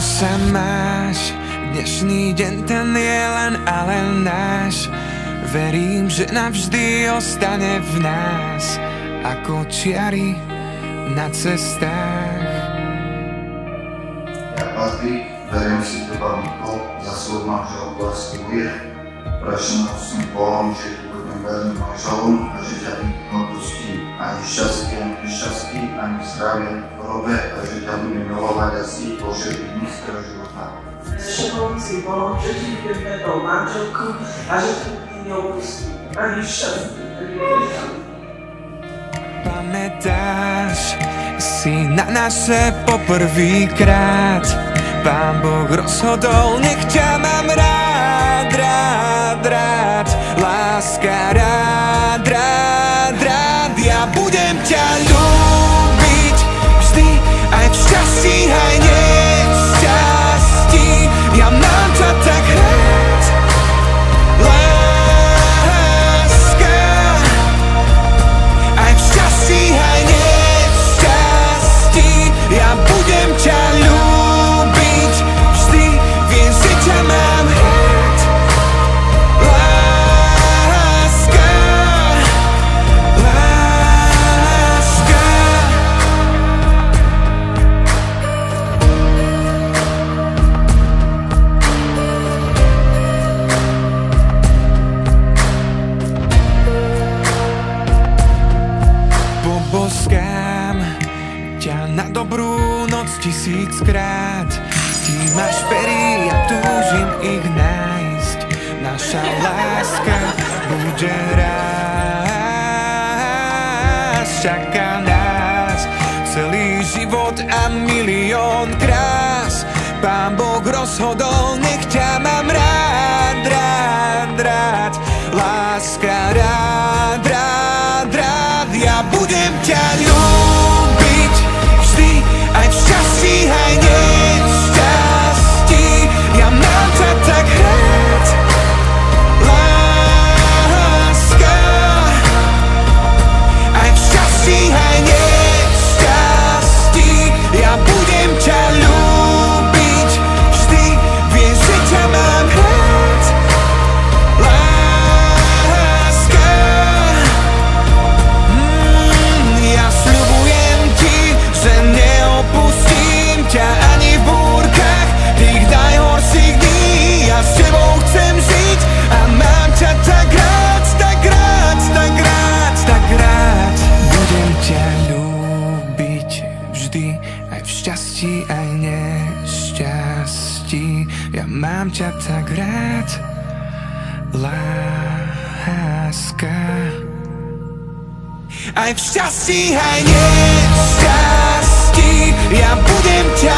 sa máš? Dnešný deň ten je len a len náš. Verím, že navždy ostane v nás ako čiary na cestách. Ja, Patrik, verím si teba, Miko, za svoj manžel lásku vie. Prašenou som Bohom, že tu budem verným manželom a že ťa nikdy nepustím ani šťastie, ani nešťastie, ani zdravie, chorobe a že ťa budem milovať asi po všetkých dní svojho života. Prašenou si Bohom, že ti budem vedou manželkou a že tu nikdy neopustím ani šťastie, ani nešťastie. Pamätáš si na naše poprvýkrát? Pán Boh rozhodol, nech ťa mám rád, rád, rád. Láska, rád, rád, rád. Ja budem ťa ľúbiť vždy, aj v šťastí, aj nešťastí. Ja mám ťa tak rád, láska. Aj v šťastí, aj nešťastí. Ja budem ťa ľúbiť vždy, viem, že ťa mám rád, láska, láska. Poboskám ťa na dobrú noc 1000-krát. Ty máš pery, ja túžim ich nájsť. Naša láska bude rásť. Čaká nás celý život a milión krás. Pán Boh rozhodol, nech ťa mám rád, rád, rád. Láska, rád, rád, rád. Ja budem ťa ľúbiť vždy, aj v šťastí, aj nešťastí. Ja mám ťa tak rád, láska. Aj v šťastí, aj nešťastí. Ja budem ťa ľúbiť vždy, viem, že ťa mám rád, láska. Ja sľubujem ti, že neopustím ťa ani v búrkach tých najhorších dní. Ja s tebou chcem žiť a mám ťa tak rád, tak rád, tak rád, tak rád. Budem ťa ľúbiť vždy, aj v šťastí, aj nešťastí. Ja mám ťa tak rád, láska. Aj v šťastí, aj nešťastí. Ja budem ťa